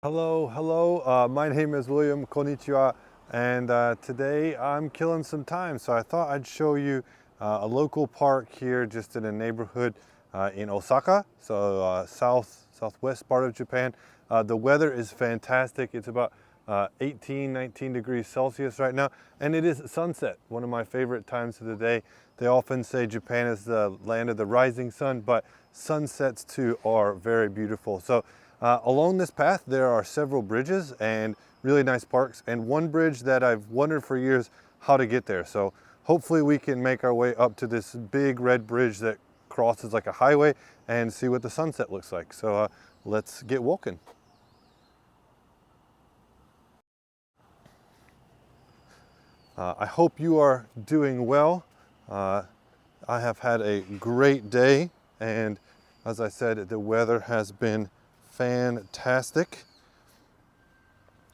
Hello. My name is William. Konnichiwa. And today I'm killing some time, so I thought I'd show you a local park here, just in a neighborhood in Osaka, so southwest part of Japan. The weather is fantastic. It's about 18, 19 degrees Celsius right now, and it is sunset, one of my favorite times of the day. They often say Japan is the land of the rising sun, but sunsets too are very beautiful. So along this path, there are several bridges and really nice parks, and one bridge that I've wondered for years how to get there. So hopefully we can make our way up to this big red bridge that crosses like a highway and see what the sunset looks like. So let's get walking. I hope you are doing well. I have had a great day, and as I said, the weather has been fantastic.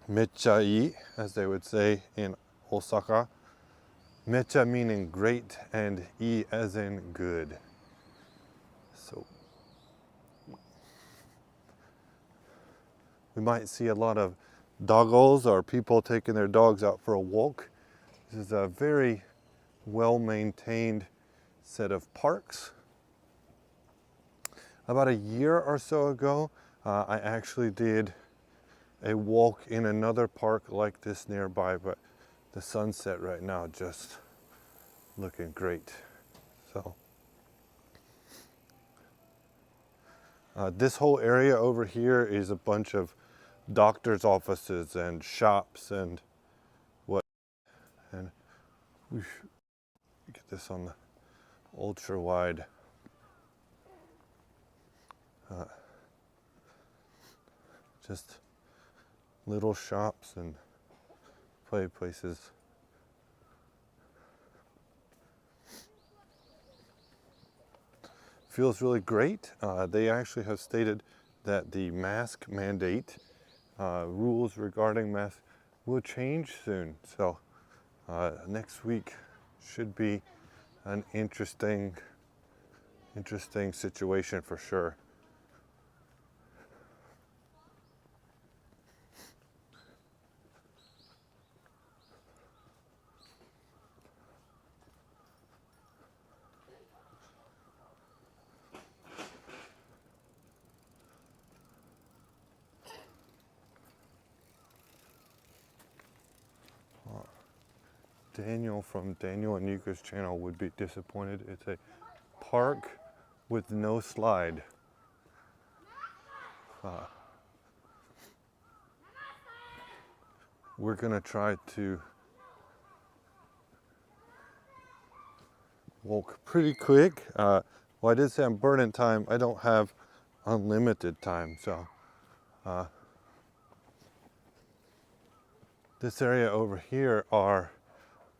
Mecha ii, as they would say in Osaka. Mecha meaning great, and ii as in good. So we might see a lot of doggos, or people taking their dogs out for a walk. This is a very well-maintained set of parks. About a year or so ago, I actually did a walk in another park like this nearby, but the sunset right now just looking great. So this whole area over here is a bunch of doctors' offices and shops and what. And get this on the ultra wide. Just little shops and play places. Feels really great. They actually have stated that the mask mandate, rules regarding masks, will change soon. So next week should be an interesting situation for sure. Daniel from Daniel and Yuka's channel would be disappointed. It's a park with no slide. We're gonna try to walk pretty quick. Well, I did say I'm burning time. I don't have unlimited time, so this area over here are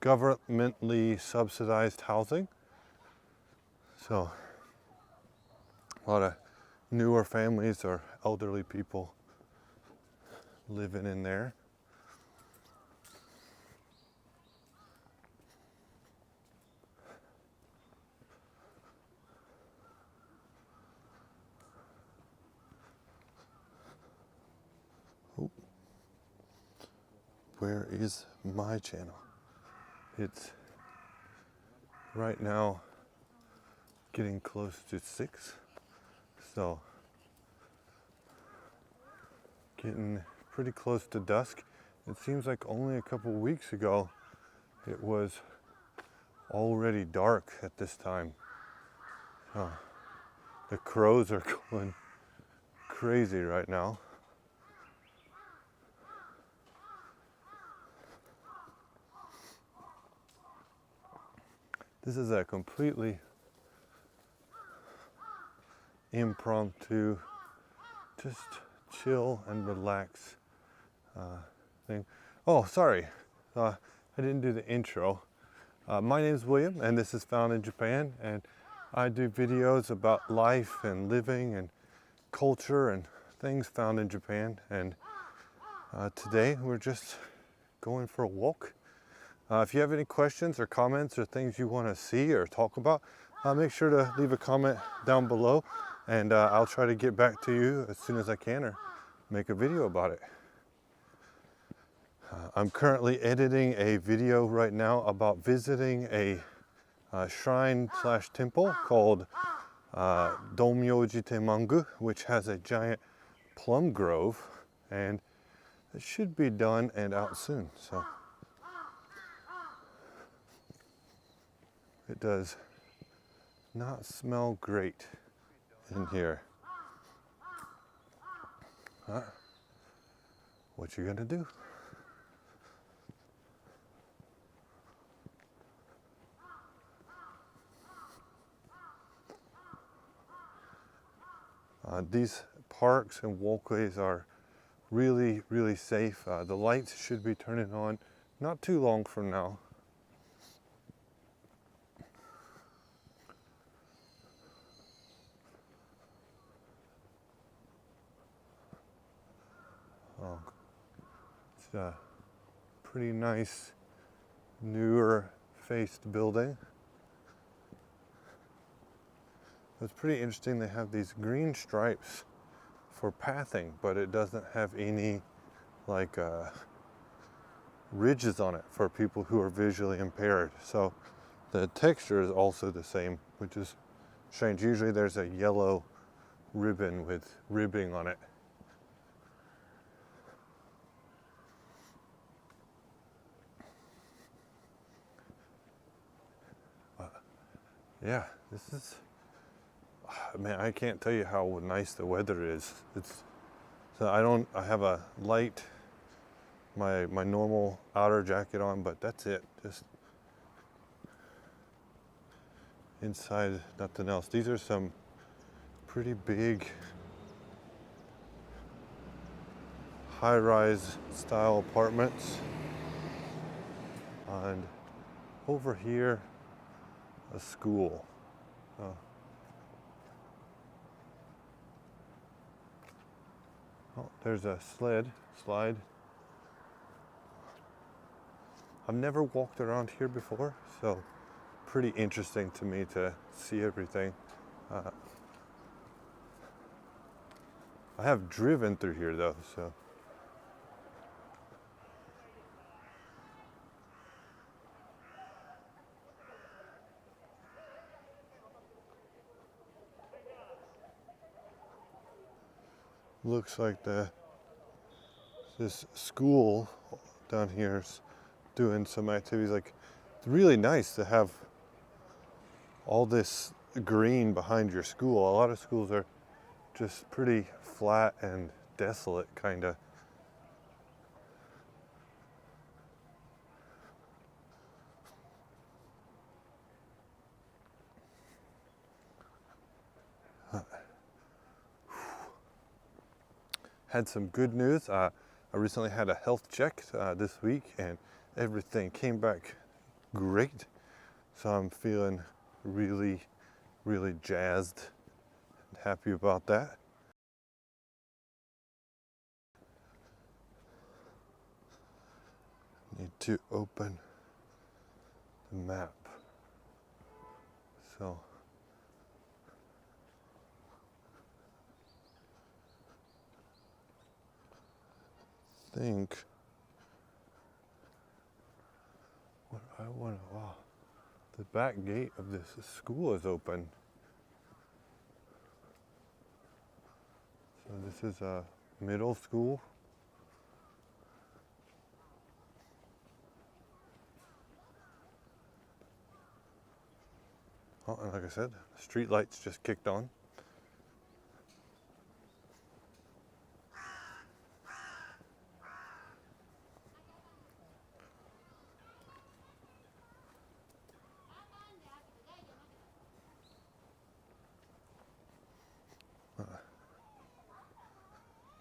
governmentally subsidized housing. So a lot of newer families or elderly people living in there. Oh. Where is my channel? It's right now getting close to 6, so getting pretty close to dusk. It seems like only a couple weeks ago it was already dark at this time. The crows are going crazy right now. This is a completely impromptu, just chill and relax thing. Oh, sorry, I didn't do the intro. My name is William, and this is Found in Japan, and I do videos about life and living and culture and things found in Japan. And today we're just going for a walk. If you have any questions or comments or things you want to see or talk about, make sure to leave a comment down below, and I'll try to get back to you as soon as I can, or make a video about it. I'm currently editing a video right now about visiting a shrine slash temple called Domyoji Temangu, which has a giant plum grove, and it should be done and out soon. So it does not smell great in here. What you gonna do? These parks and walkways are really, really safe. The lights should be turning on not too long from now. Oh, it's a pretty nice, newer faced building. It's pretty interesting. They have these green stripes for pathing, but it doesn't have any like ridges on it for people who are visually impaired. So the texture is also the same, which is strange. Usually there's a yellow ribbon with ribbing on it. Yeah, this is, man, I can't tell you how nice the weather is. So I have a light, my normal outer jacket on, but that's it. Just inside, nothing else. These are some pretty big high-rise style apartments. And over here, a school. Oh, there's a slide. I've never walked around here before, so pretty interesting to me to see everything. I have driven through here though, so. Looks like this school down here is doing some activities. Like, it's really nice to have all this green behind your school. A lot of schools are just pretty flat and desolate, kind of. Had some good news. I recently had a health check this week, and everything came back great. So I'm feeling really, really jazzed and happy about that. Need to open the map. So I think what I want to, wow, the back gate of this school is open. So this is a middle school. Oh, and like I said, street lights just kicked on.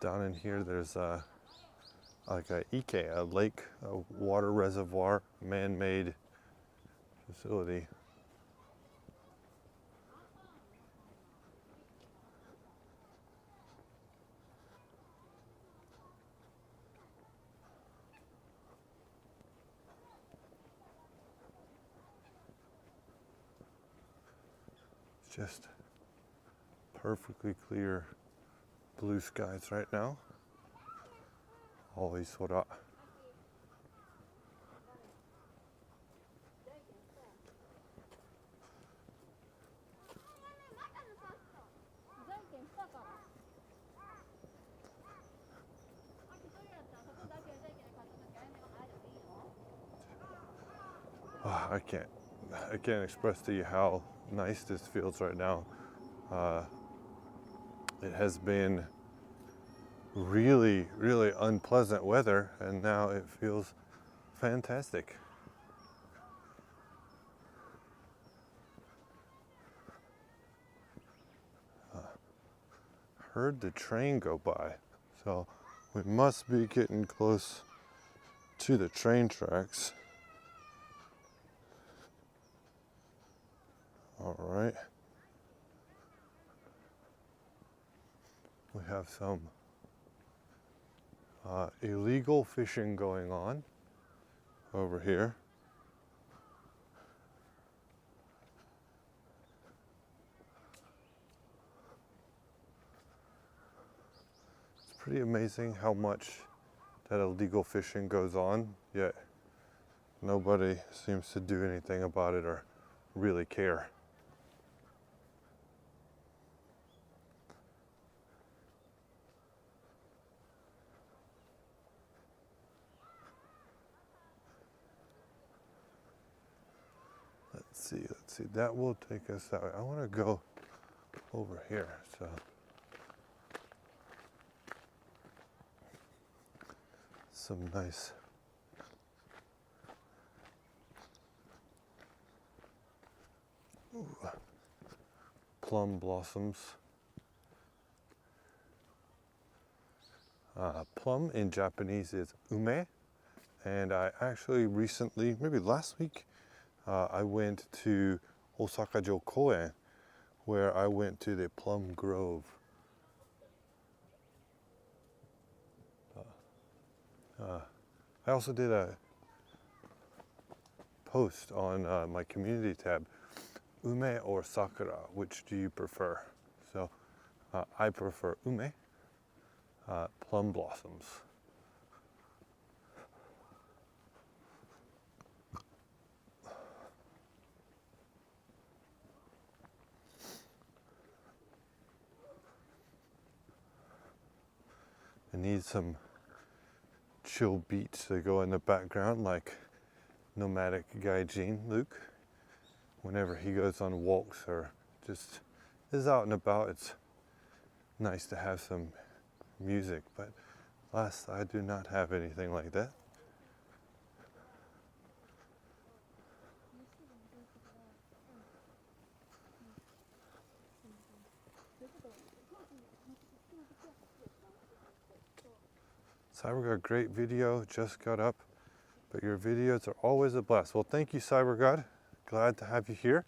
Down in here, there's like a ike, a lake, a water reservoir, man-made facility. It's just perfectly clear blue skies right now. 青い空。Oh, I can't express to you how nice this feels right now. It has been really, really unpleasant weather, and now it feels fantastic. Heard the train go by, so we must be getting close to the train tracks. All right. We have some illegal fishing going on over here. It's pretty amazing how much that illegal fishing goes on, yet nobody seems to do anything about it or really care. Let's see, that will take us that way. I want to go over here, so. Some nice plum blossoms. Plum in Japanese is ume, and I actually recently, maybe last week, I went to Osaka Koen, where I went to the plum grove. I also did a post on my community tab, ume or sakura, which do you prefer? So I prefer ume, plum blossoms. I need some chill beats to go in the background, like nomadic gaijin Luke. Whenever he goes on walks or just is out and about, it's nice to have some music, but alas, I do not have anything like that. CyberGod, great video, just got up, but your videos are always a blast. Well, thank you, CyberGod. Glad to have you here,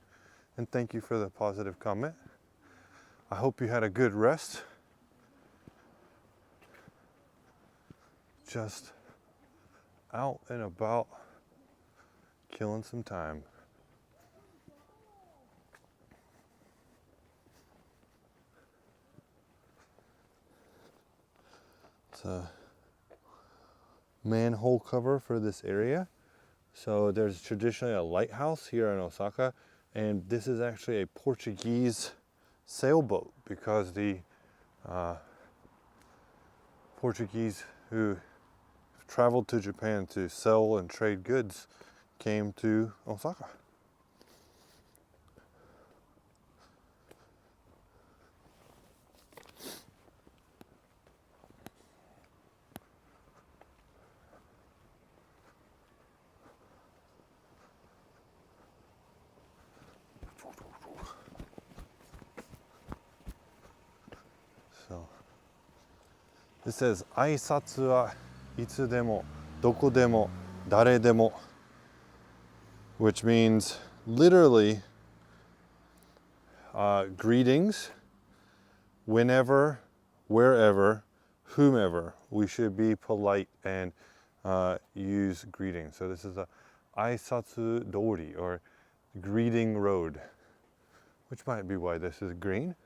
and thank you for the positive comment. I hope you had a good rest. Just out and about, killing some time. It's a manhole cover for this area. So there's traditionally a lighthouse here in Osaka, and this is actually a Portuguese sailboat because the Portuguese who traveled to Japan to sell and trade goods came to Osaka. So it says 挨拶はいつでもどこでも誰でも, which means literally greetings whenever, wherever, whomever. We should be polite and use greetings. So this is a 挨拶通り or greeting road, which might be why this is green.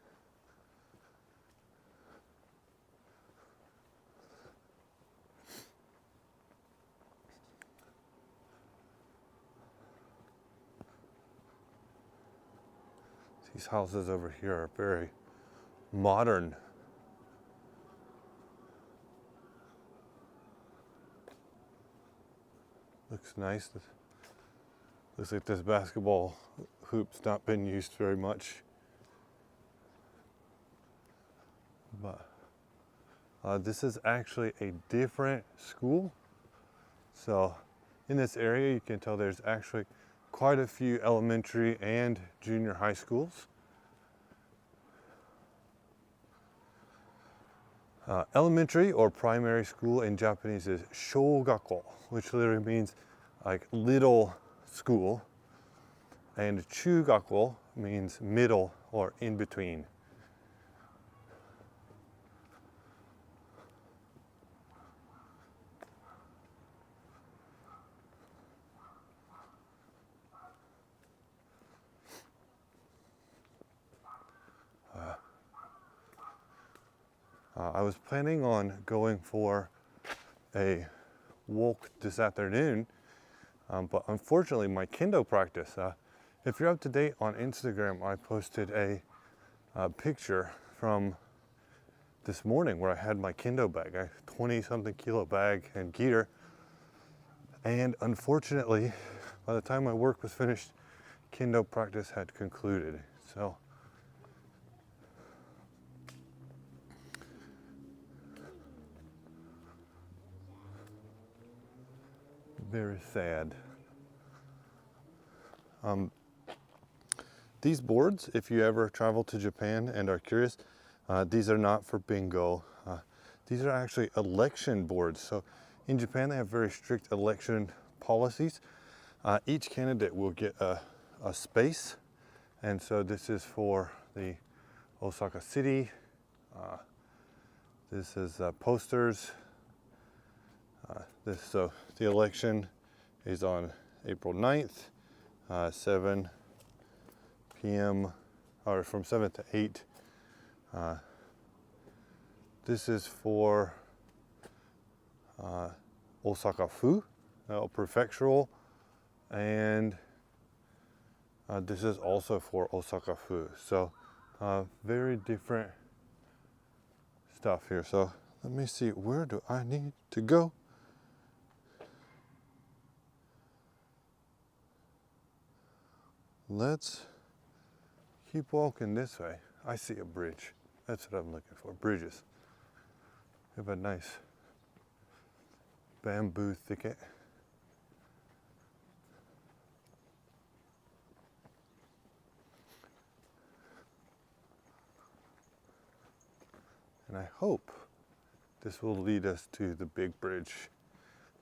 These houses over here are very modern. Looks nice. Looks like this basketball hoop's not been used very much. But this is actually a different school. So in this area, you can tell there's actually quite a few elementary and junior high schools. Elementary or primary school in Japanese is shogako, which literally means like little school. And chugako means middle or in between. I was planning on going for a walk this afternoon, but unfortunately my kendo practice, if you're up to date on Instagram, I posted a picture from this morning where I had my kendo bag, a 20-something kilo bag and gear. And unfortunately, by the time my work was finished, kendo practice had concluded. So very sad. These boards, if you ever travel to Japan and are curious, these are not for bingo. These are actually election boards. So in Japan, they have very strict election policies. Each candidate will get a space. And so this is for the Osaka city. This is posters. So the election is on April 9th, 7 p.m. or from 7 to 8. This is for Osaka Fu, prefectural, and this is also for Osaka Fu. So very different stuff here. So let me see, where do I need to go? Let's keep walking this way. I see a bridge. That's what I'm looking for, bridges. We have a nice bamboo thicket. And I hope this will lead us to the big bridge.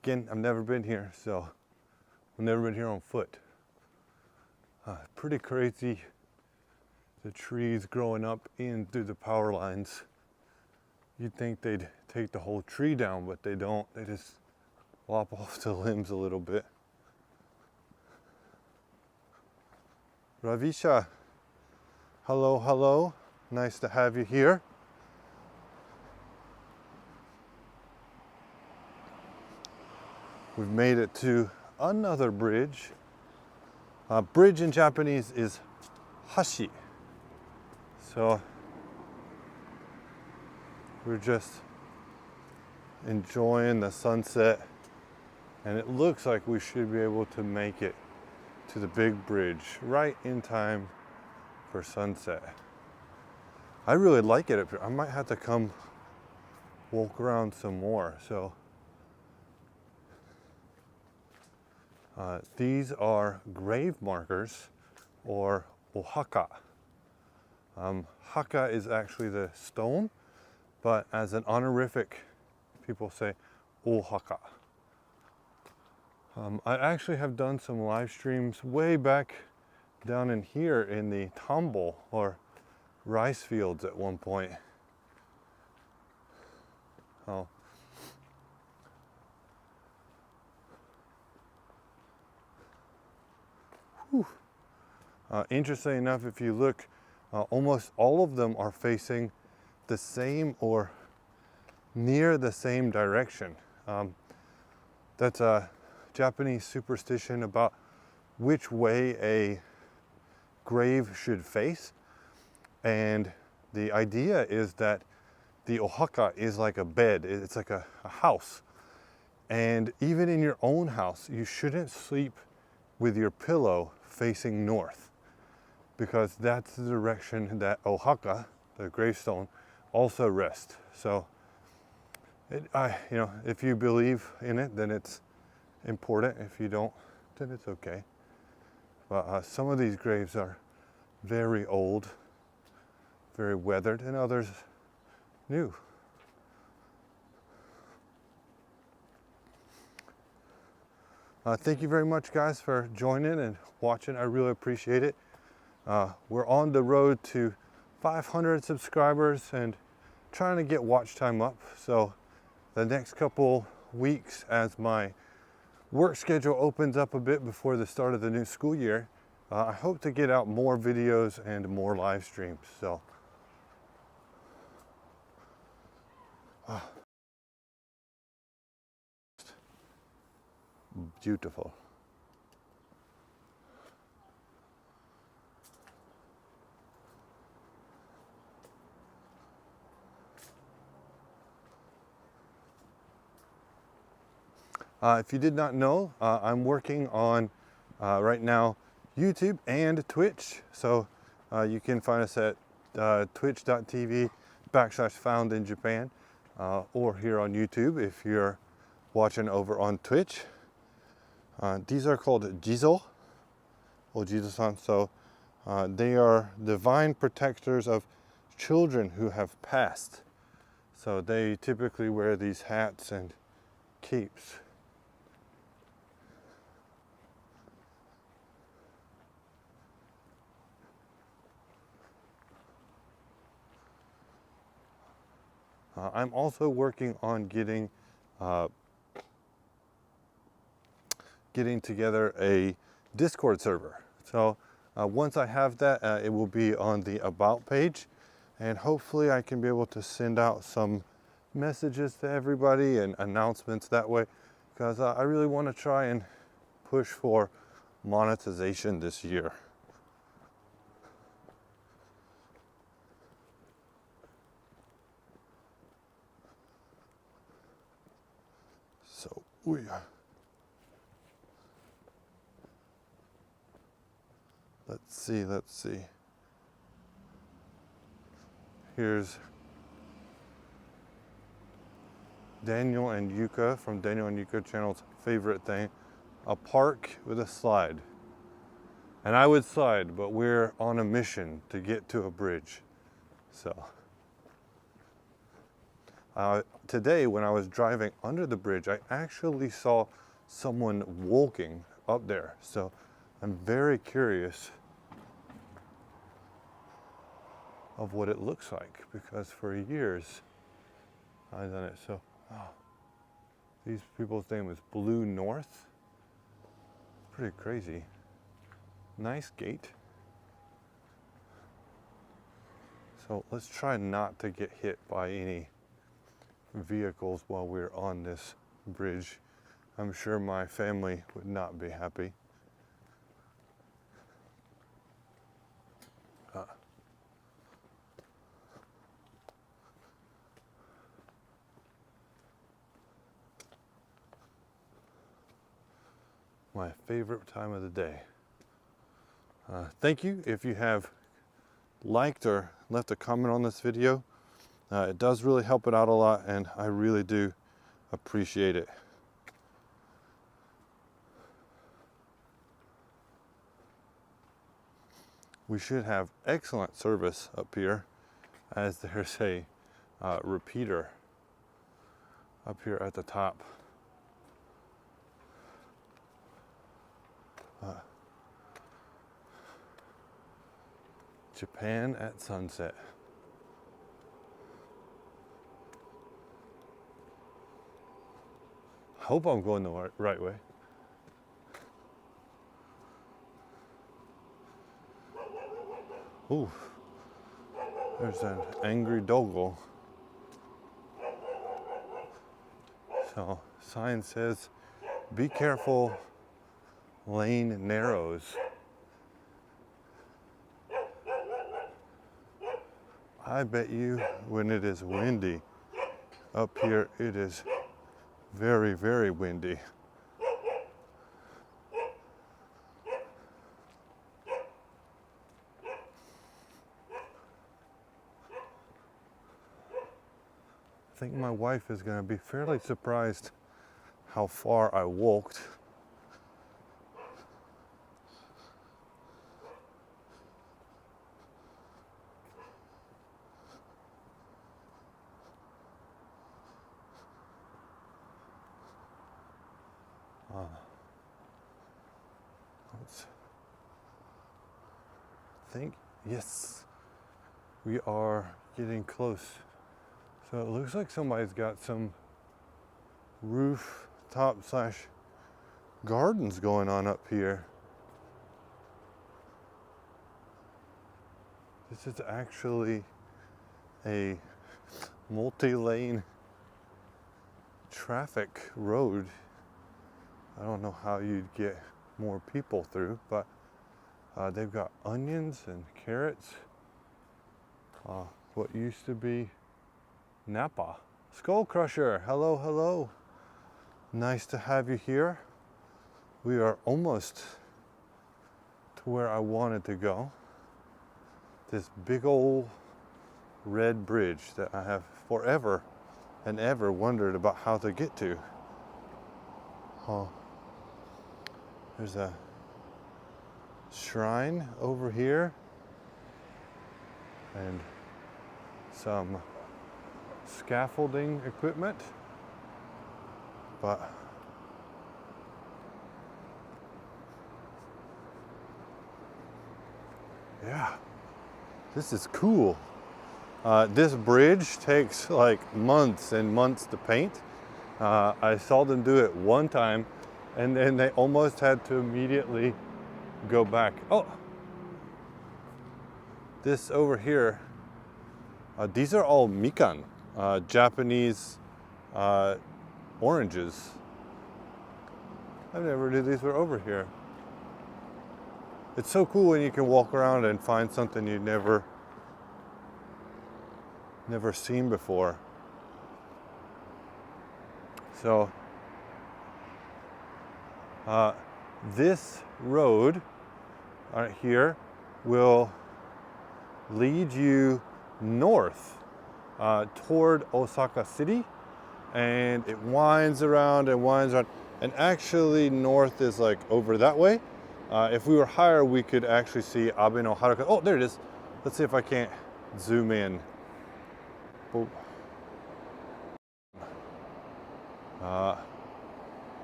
Again, I've never been here, so I've never been here on foot. Pretty crazy, the trees growing up in through the power lines. You'd think they'd take the whole tree down, but they don't. They just lop off the limbs a little bit. Ravisha, hello, hello. Nice to have you here. We've made it to another bridge. Bridge in Japanese is hashi. So we're just enjoying the sunset, and it looks like we should be able to make it to the big bridge right in time for sunset. I really like it up here. I might have to come walk around some more. So these are grave markers, or ohaka. Haka is actually the stone, but as an honorific, people say ohaka. I actually have done some live streams way back down in here in the tambo, or rice fields at one point. Oh. Interesting enough, if you look, almost all of them are facing the same or near the same direction. That's a Japanese superstition about which way a grave should face. And the idea is that the ohaka is like a bed, it's like a house. And even in your own house, you shouldn't sleep with your pillow facing north, because that's the direction that ohaka, the gravestone, also rests. So, if you believe in it, then it's important. If you don't, then it's okay. But some of these graves are very old, very weathered, and others new. Thank you very much, guys, for joining and watching. I really appreciate it. We're on the road to 500 subscribers and trying to get watch time up. So the next couple weeks, as my work schedule opens up a bit before the start of the new school year, I hope to get out more videos and more live streams. So beautiful. If you did not know, I'm working on right now YouTube and Twitch. So you can find us at twitch.tv/found in Japan, or here on YouTube if you're watching over on Twitch. These are called Jizo or Jizo-san. So they are divine protectors of children who have passed. So they typically wear these hats and capes. I'm also working on getting together a Discord server. So once I have that, it will be on the About page, and hopefully I can be able to send out some messages to everybody and announcements that way, because I really want to try and push for monetization this year. So let's see. Here's Daniel and Yuka from Daniel and Yuka channel's favorite thing, a park with a slide. And I would slide, but we're on a mission to get to a bridge. So today when I was driving under the bridge, I actually saw someone walking up there. So I'm very curious of what it looks like, because for years I've done it. So these people's name is Blue North. Pretty crazy. Nice gate. So let's try not to get hit by any vehicles while we're on this bridge. I'm sure my family would not be happy. My favorite time of the day. Thank you if you have liked or left a comment on this video. It does really help it out a lot, and I really do appreciate it. We should have excellent service up here, as there's a repeater up here at the top. Japan at sunset. Hope I'm going the right way. Ooh, there's an angry doggo. So, sign says, be careful, lane narrows. I bet you when it is windy up here, it is very, very windy. I think my wife is going to be fairly surprised how far I walked. Let's think, yes, we are getting close. So it looks like somebody's got some rooftop / gardens going on up here. This is actually a multi-lane traffic road. I don't know how you'd get more people through, but they've got onions and carrots. What used to be Napa. Skull Crusher, hello, hello. Nice to have you here. We are almost to where I wanted to go. This big old red bridge that I have forever and ever wondered about how to get to. Oh, there's a shrine over here and some scaffolding equipment, but yeah, this is cool. This bridge takes like months and months to paint. I saw them do it one time and then they almost had to immediately go back. Oh, this over here, these are all mikan, Japanese oranges. I never knew these were over here. It's so cool when you can walk around and find something you've never seen before. So this road right here will lead you north toward Osaka City, and it winds around and winds around, and actually north is like over that way. If we were higher, we could actually see Abe no Haruka. Oh, there it is. Let's see if I can't zoom in. Oh.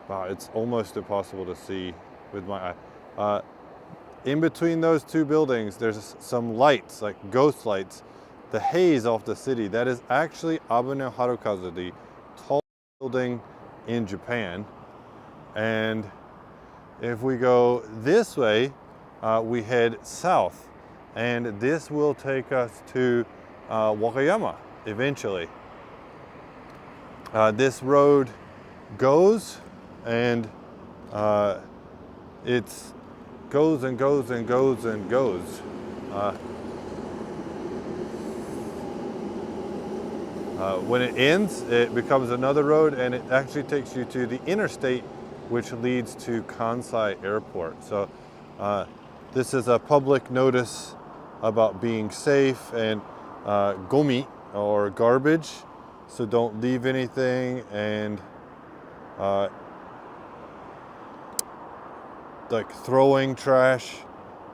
Wow, it's almost impossible to see with my eye. In between those two buildings, there's some lights, like ghost lights. The haze off the city, that is actually Abe no Harukazu, the tall building in Japan. And if we go this way, we head south, and this will take us to Wakayama eventually. This road goes and it goes and goes and goes and goes. When it ends, it becomes another road, and it actually takes you to the interstate, which leads to Kansai Airport. So this is a public notice about being safe and gomi, or garbage. So don't leave anything, and like throwing trash,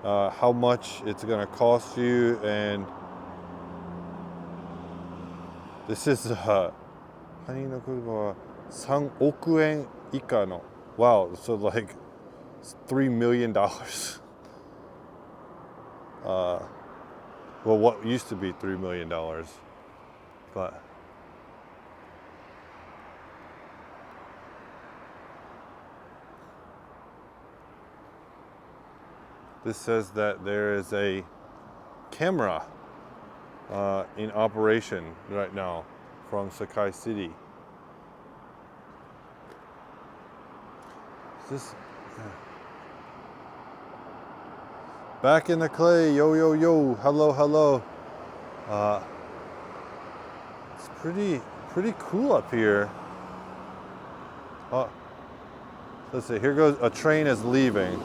how much it's gonna cost you. And this is 他人の言葉は3億円以下の wow, so like $3 million. Well, what used to be $3 million, but this says that there is a camera in operation right now from Sakai City. This, yeah. Back in the clay, yo, yo, yo, hello, hello. pretty cool up here. Oh, let's see, here goes, a train is leaving.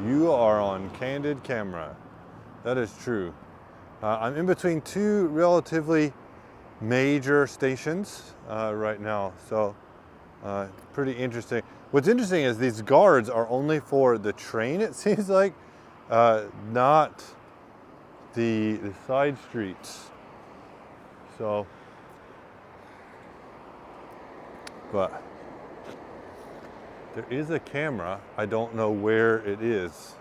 You are on candid camera. That is true. I'm in between two relatively major stations right now, so pretty interesting. What's interesting is these guards are only for the train, it seems like, not the side streets. So, but there is a camera. I don't know where it is.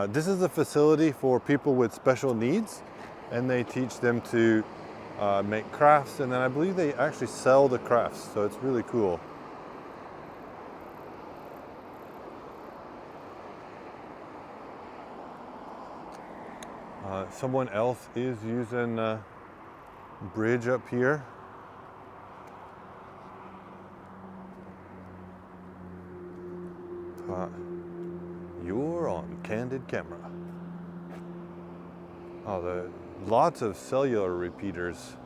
This is a facility for people with special needs, and they teach them to make crafts, and then I believe they actually sell the crafts, so it's really cool. Someone else is using a bridge up here. You're on candid camera. Oh, there are lots of cellular repeaters.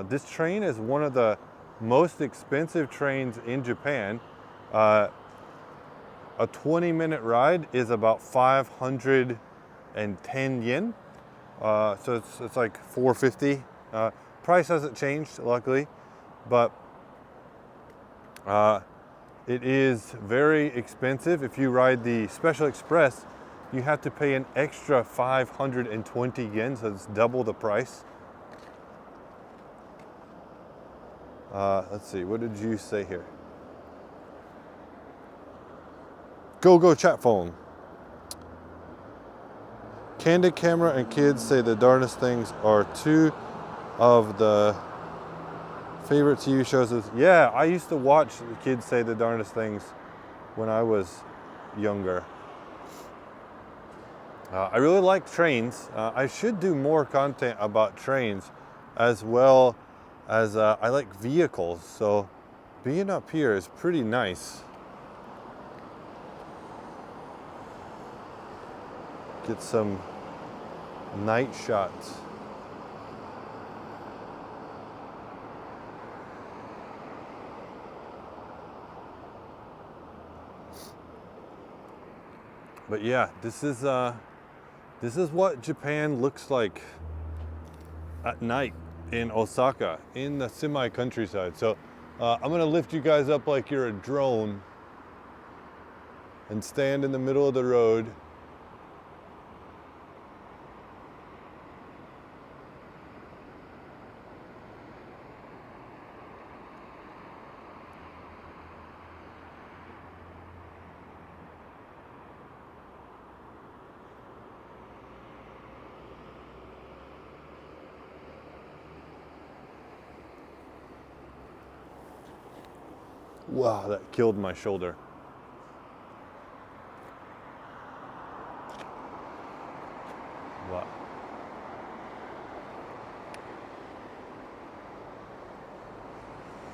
This train is one of the most expensive trains in Japan. A 20-minute ride is about 510 yen. So it's like 450. Price hasn't changed, luckily, but it is very expensive. If you ride the Special Express, you have to pay an extra 520 yen, so it's double the price. Let's see, what did you say here? Go chat phone. Candid camera and kids say the darndest things are two of the favorite TV shows. Yeah, I used to watch kids say the darndest things when I was younger. I really like trains. I should do more content about trains, as well as I like vehicles. So being up here is pretty nice. Get some night shots. But yeah, this is what Japan looks like at night in Osaka, in the semi-countryside. So I'm gonna lift you guys up like you're a drone and stand in the middle of the road. Wow, that killed my shoulder. Wow.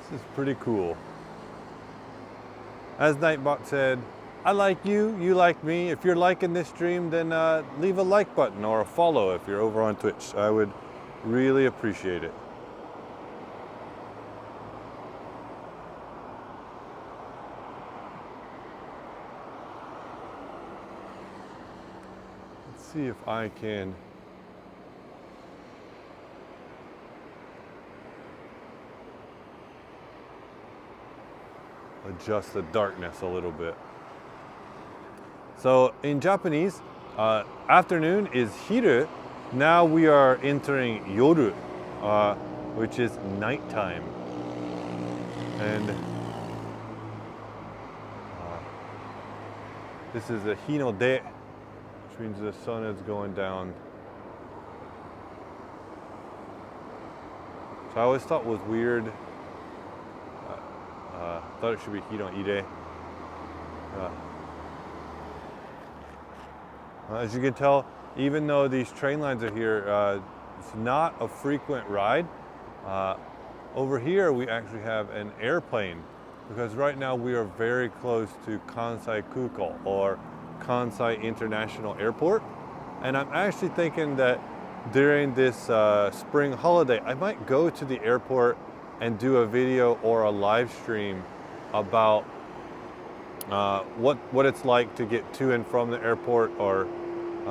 This is pretty cool. As Nightbot said, I like you, you like me. If you're liking this stream, then leave a like button or a follow if you're over on Twitch. I would really appreciate it. See if I can adjust the darkness a little bit. So in Japanese, afternoon is hiru. Now we are entering yoru, which is nighttime. And this is a hinode, which means the sun is going down. So I always thought was weird. Thought it should be hiron-ire. As you can tell, even though these train lines are here, it's not a frequent ride. Over here, we actually have an airplane because right now we are very close to Kansai Kuko, or Kansai International Airport. And I'm actually thinking that during this spring holiday, I might go to the airport and do a video or a live stream about what it's like to get to and from the airport, or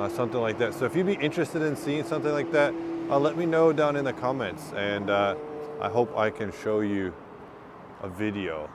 something like that. So if you'd be interested in seeing something like that, let me know down in the comments, and I hope I can show you a video.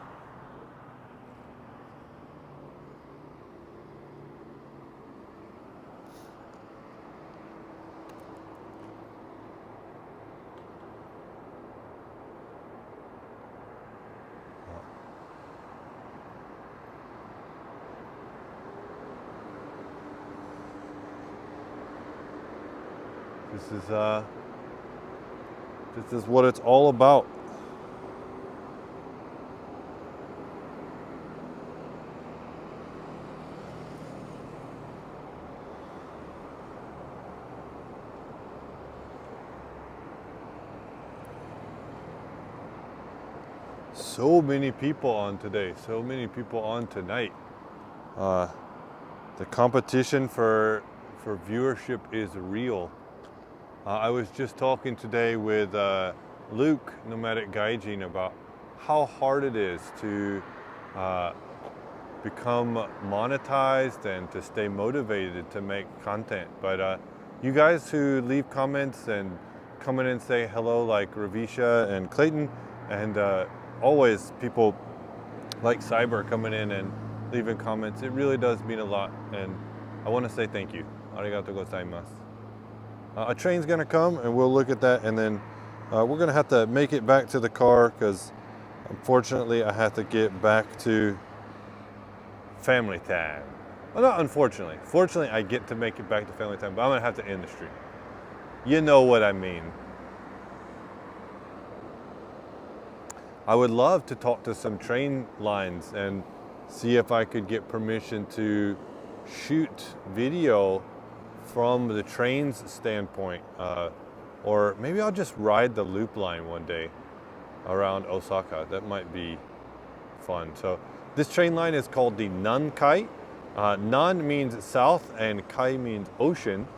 This is what it's all about. So many people on today, so many people on tonight. The competition for viewership is real. I was just talking today with Luke, Nomadic Gaijin, about how hard it is to become monetized and to stay motivated to make content. But you guys who leave comments and come in and say hello, like Ravisha and Clayton, and always people like Cyber coming in and leaving comments, it really does mean a lot, and I want to say thank you. Arigatou gozaimasu. A train's gonna come and we'll look at that, and then we're gonna have to make it back to the car because unfortunately I have to get back to family time. Well, not unfortunately. Fortunately, I get to make it back to family time, but I'm gonna have to end the stream. You know what I mean. I would love to talk to some train lines and see if I could get permission to shoot video from the train's standpoint, or maybe I'll just ride the loop line one day around Osaka. That might be fun. So this train line is called the Nankai. Nan means south and Kai means ocean.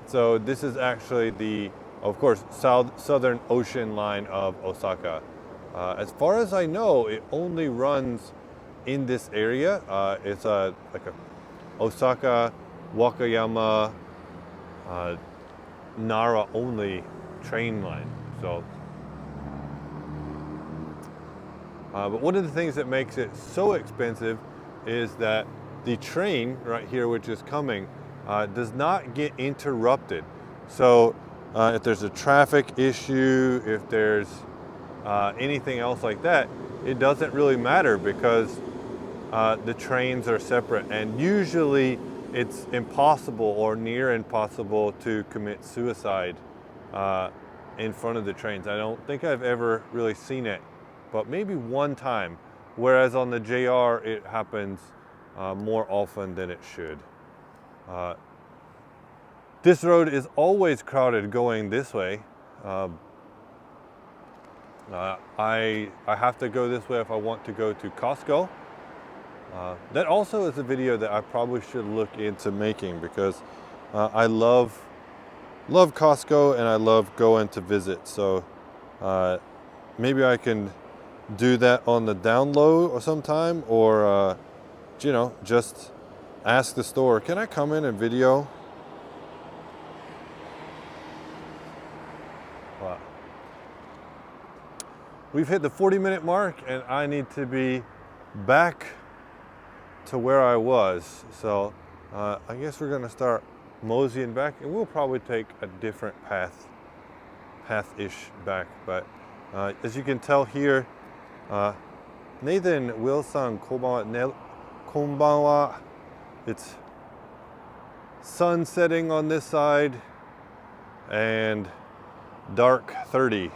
So this is actually the, of course, southern ocean line of Osaka. As far as I know, it only runs in this area. It's like a Osaka, Wakayama, Nara only train line. So, but one of the things that makes it so expensive is that the train right here, which is coming, does not get interrupted. So if there's a traffic issue, if there's anything else like that, it doesn't really matter because the trains are separate, and usually it's impossible or near impossible to commit suicide in front of the trains. I don't think I've ever really seen it, but maybe one time, whereas on the JR it happens more often than it should. This road is always crowded going this way. I have to go this way if I want to go to Costco. That also is a video that I probably should look into making because I love Costco and I love going to visit. So maybe I can do that on the down low or sometime, or you know, just ask the store, can I come in and video? Wow. We've hit the 40-minute mark and I need to be back to where I was. So I guess we're gonna start moseying back, and we'll probably take a different path-ish back. But as you can tell here, Nathan Wilson, konbanwa. It's sun setting on this side and dark 30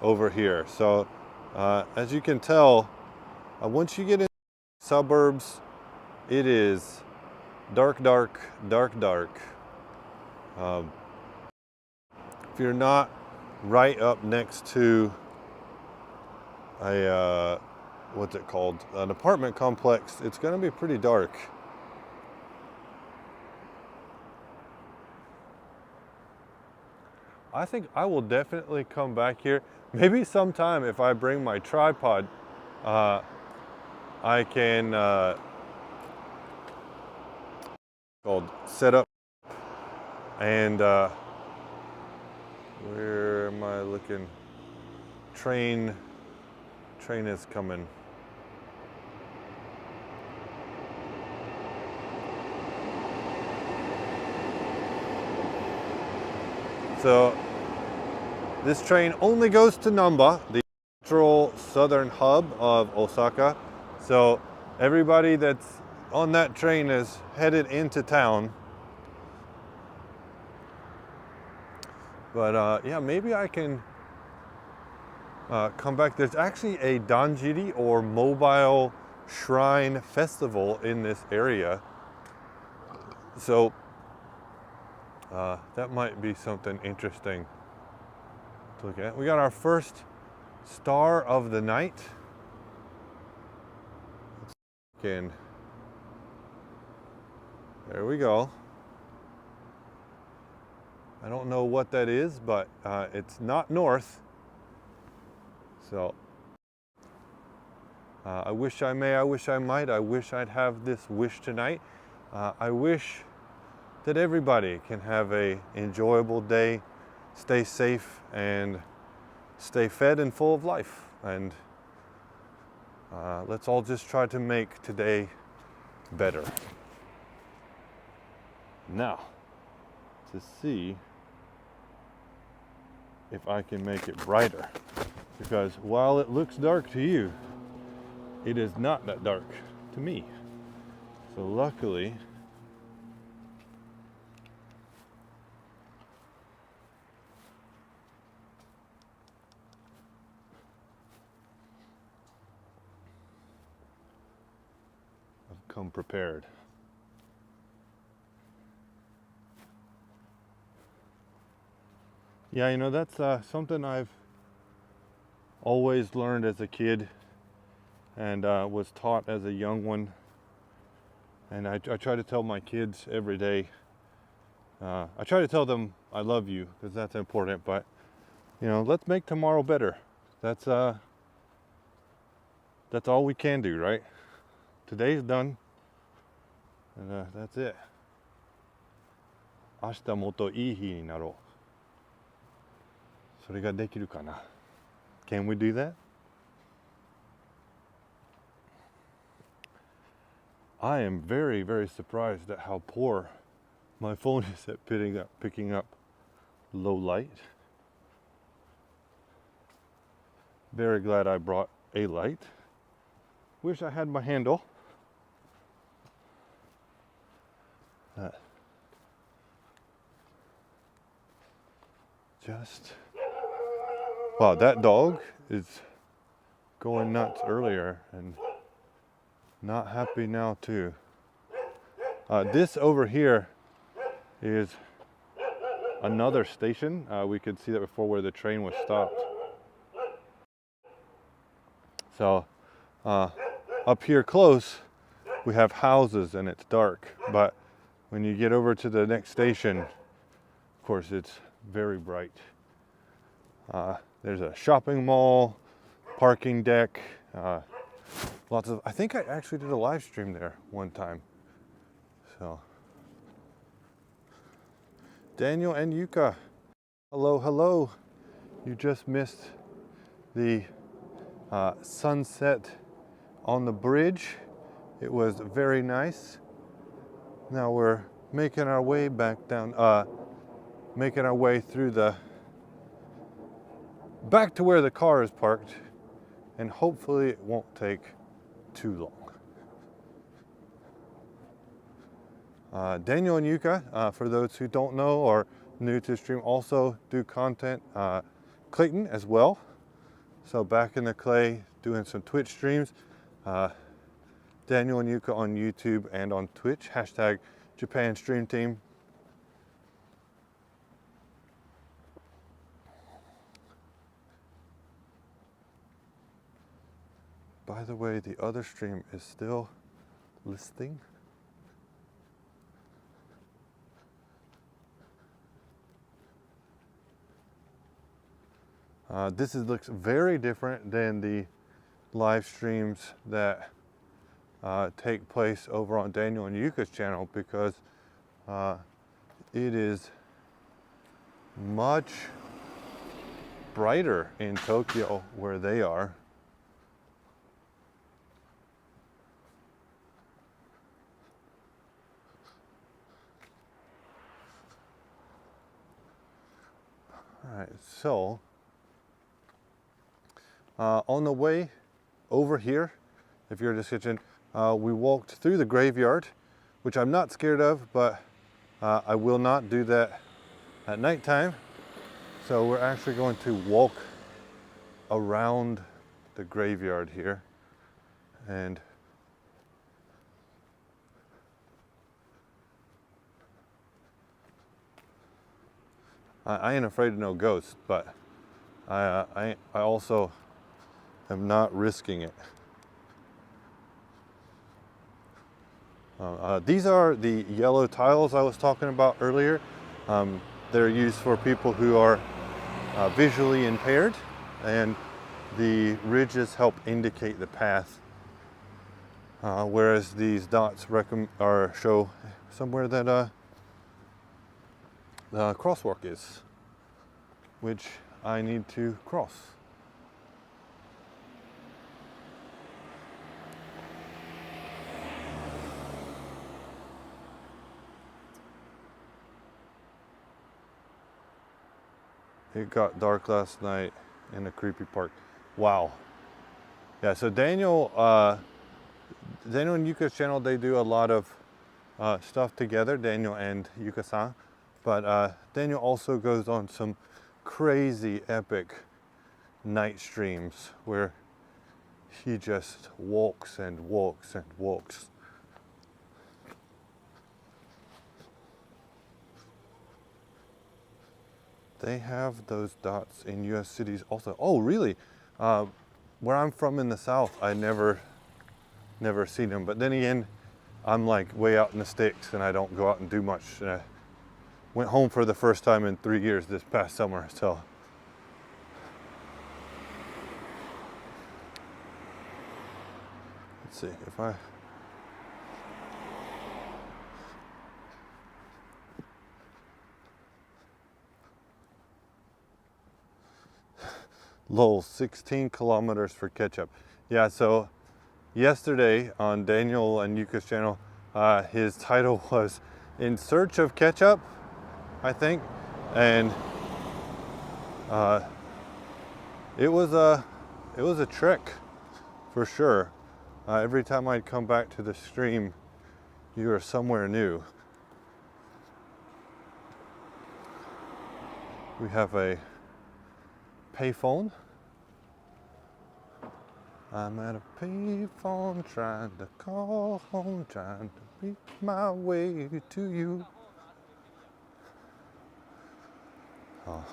over here. So as you can tell, once you get in suburbs, it is dark. If you're not right up next to what's it called? An apartment complex. It's gonna be pretty dark. I think I will definitely come back here. Maybe sometime if I bring my tripod, I can called set up and where am I looking? Train is coming. So this train only goes to Namba, the central southern hub of Osaka. So everybody that's on that train is headed into town. But yeah, maybe I can come back. There's actually a danjiri or mobile shrine festival in this area. So that might be something interesting to look at. We got our first star of the night. Again, there we go. I don't know what that is, but it's not north. So I wish I may, I wish I might, I wish I'd have this wish tonight. I wish that everybody can have a enjoyable day, stay safe, and stay fed and full of life. And let's all just try to make today better. Now, to see if I can make it brighter. Because while it looks dark to you, it is not that dark to me. So luckily, I've come prepared. Yeah, you know, that's something I've always learned as a kid and was taught as a young one. And I try to tell my kids every day. I try to tell them I love you because that's important, but you know, let's make tomorrow better. That's all we can do, right? Today's done, and that's it. 明日もっといい日になろう。それができるかな? Can we do that? I am very, very surprised at how poor my phone is at picking up low light. Very glad I brought a light. Wish I had my handle. Wow, that dog is going nuts earlier and not happy now too. This over here is another station. We could see that before where the train was stopped. So up here close, we have houses and it's dark. But when you get over to the next station, of course, it's very bright. There's a shopping mall, parking deck, lots of, I think I actually did a live stream there one time. So, Daniel and Yuka, hello, hello. You just missed the sunset on the bridge. It was very nice. Now we're making our way back down, making our way through back to where the car is parked, and hopefully it won't take too long. Daniel and Yuka, for those who don't know or new to the stream, also do content. Clayton as well. So back in the clay doing some Twitch streams. Daniel and Yuka on YouTube and on Twitch. Hashtag Japan Stream Team. by the way, the other stream is still listing. This looks very different than the live streams that take place over on Daniel and Yuka's channel, because it is much brighter in Tokyo where they are. All right, so on the way over here, if you're just hitching, we walked through the graveyard, which I'm not scared of, but I will not do that at nighttime. So we're actually going to walk around the graveyard here, and I ain't afraid of no ghosts, but I also am not risking it. These are the yellow tiles I was talking about earlier. They're used for people who are visually impaired, and the ridges help indicate the path, whereas these dots show somewhere that the crosswalk is, which I need to cross. It got dark last night in a creepy park. Wow. Yeah, so Daniel and Yuka's channel, they do a lot of stuff together, Daniel and Yuka-san. But Daniel also goes on some crazy epic night streams where he just walks and walks and walks. They have those dots in US cities also. Oh, really? Where I'm from in the South, I never seen them. But then again, I'm like way out in the sticks and I don't go out and do much. And I went home for the first time in 3 years this past summer, so. Let's see if I. Lol, 16 kilometers for ketchup. Yeah, so yesterday on Daniel and Yuka's channel, his title was In Search of Ketchup, I think. And it was a trek for sure. Every time I'd come back to the stream, you were somewhere new. We have a payphone. I'm at a payphone trying to call home, trying to make my way to you. Oh.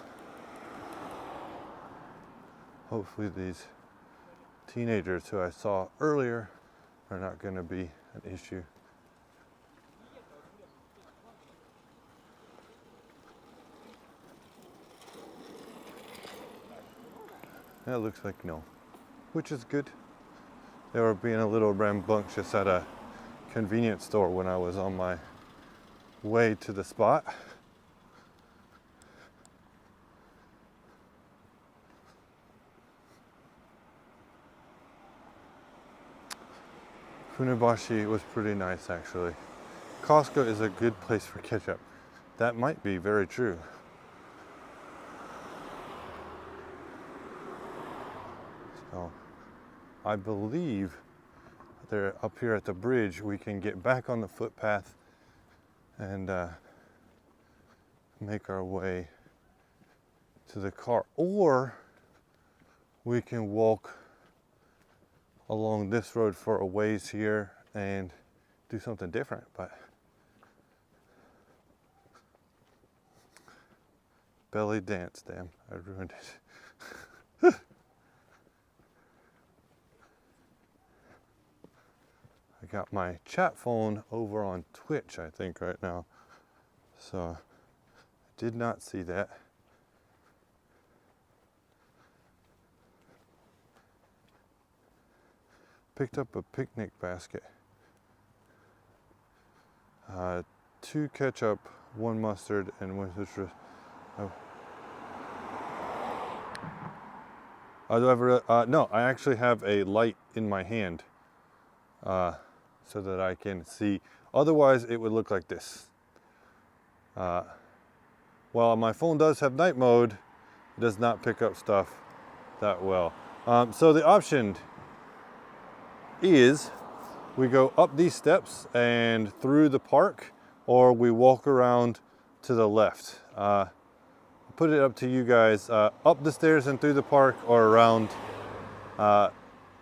Hopefully these teenagers who I saw earlier are not going to be an issue. It looks like no, which is good. They were being a little rambunctious at a convenience store when I was on my way to the spot. Funabashi was pretty nice, actually. Costco is a good place for ketchup. That might be very true. So, I believe they're up here at the bridge. We can get back on the footpath and make our way to the car, or we can walk along this road for a ways here and do something different. But belly dance, damn, I ruined it. got my chat phone over on Twitch, I think, right now. So I did not see that. Picked up a picnic basket. 2 ketchup, 1 mustard, and 1 citrus. No, I actually have a light in my hand so that I can see. Otherwise, it would look like this. While my phone does have night mode, it does not pick up stuff that well. So the option is we go up these steps and through the park, or we walk around to the left. Put it up to you guys. Up the stairs and through the park, or around.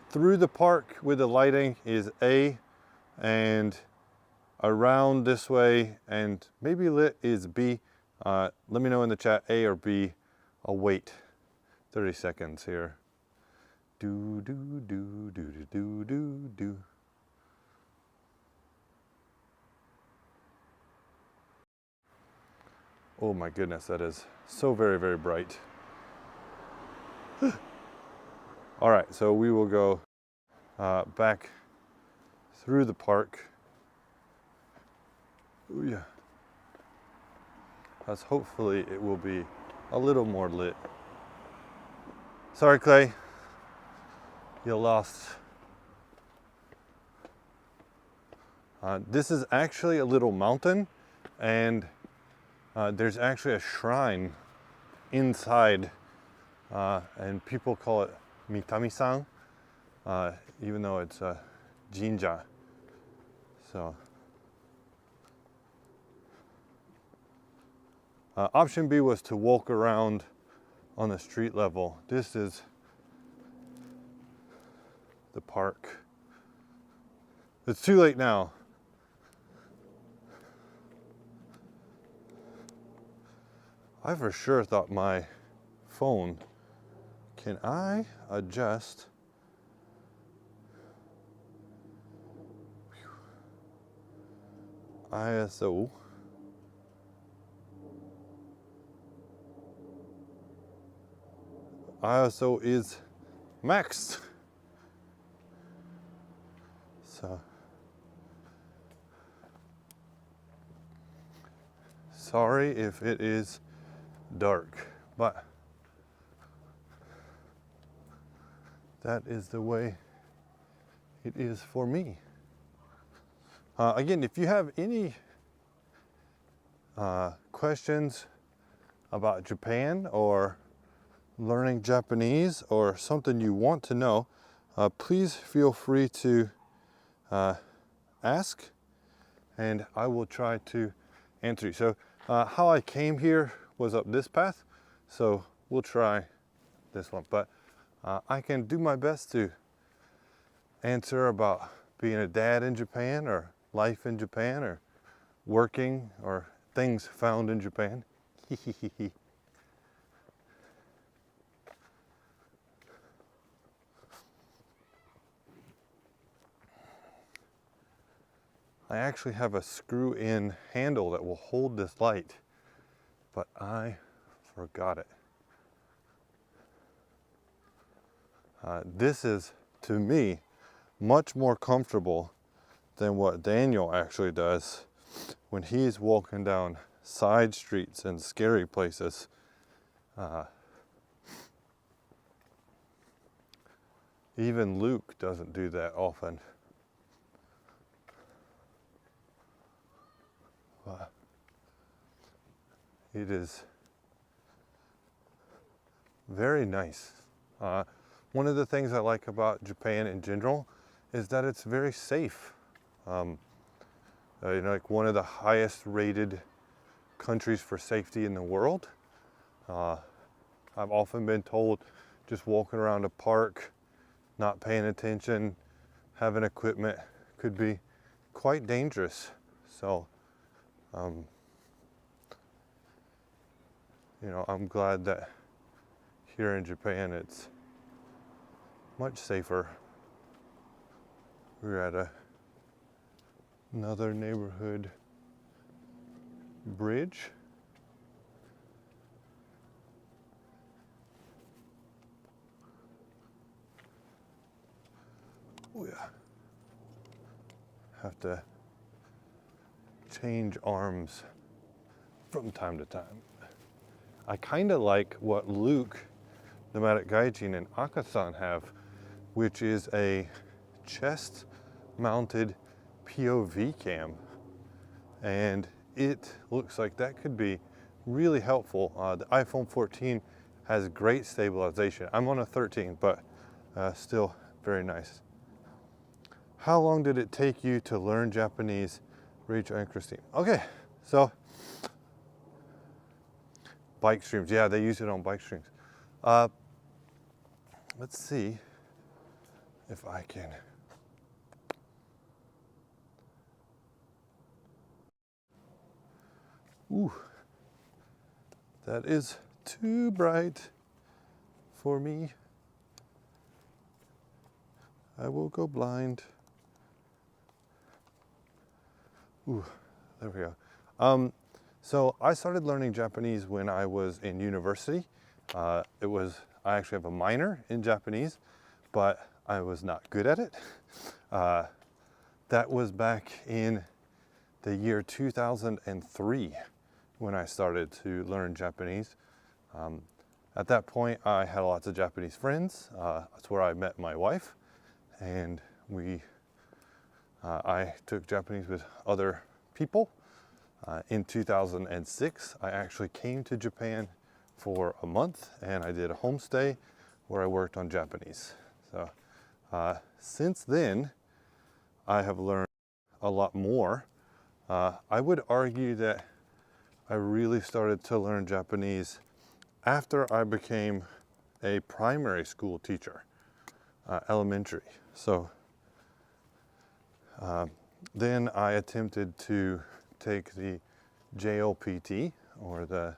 Through the park with the lighting is A, and around this way and maybe lit is B. Let me know in the chat, A or B. I'll wait 30 seconds here. Do do do do do do do. Oh my goodness, that is so very, very bright. All right, so we will go back through the park. Ooh, yeah. As hopefully it will be a little more lit. Sorry, Clay, you're lost. This is actually a little mountain, and there's actually a shrine inside, and people call it Mitami-san, even though it's a jinja. So, option B was to walk around on the street level. This is the park. It's too late now. I for sure thought my phone, can I adjust? ISO. ISO is maxed. So, sorry if it is dark, but that is the way it is for me. Again, if you have any questions about Japan or learning Japanese or something you want to know, please feel free to ask, and I will try to answer you. So how I came here was up this path, so we'll try this one, but I can do my best to answer about being a dad in Japan, or life in Japan, or working, or things found in Japan. I actually have a screw-in handle that will hold this light, but I forgot it. This is, to me, much more comfortable than what Daniel actually does when he's walking down side streets and scary places. Even Luke doesn't do that often. It is very nice. One of the things I like about Japan in general is that it's very safe. Like one of the highest rated countries for safety in the world. I've often been told just walking around a park, not paying attention, having equipment could be quite dangerous. So, I'm glad that here in Japan it's much safer. We're at a Another neighborhood bridge. Oh yeah. Have to change arms from time to time. I kind of like what Luke, Nomadic Gaijin, and Akasan have, which is a chest-mounted POV cam. And it looks like that could be really helpful. The iPhone 14 has great stabilization. I'm on a 13, but still very nice. How long did it take you to learn Japanese, Rachel and Christine? Okay, so bike streams. Yeah, they use it on bike streams. Let's see if I can. Ooh, that is too bright for me. I will go blind. Ooh, there we go. So I started learning Japanese when I was in university. I actually have a minor in Japanese, but I was not good at it. That was back in the year 2003 when I started to learn Japanese. At that point, I had lots of Japanese friends. That's where I met my wife, and I took Japanese with other people. In 2006, I actually came to Japan for a month, and I did a homestay where I worked on Japanese. So since then, I have learned a lot more. I would argue that I really started to learn Japanese after I became a primary school teacher, elementary. So then I attempted to take the JLPT, or the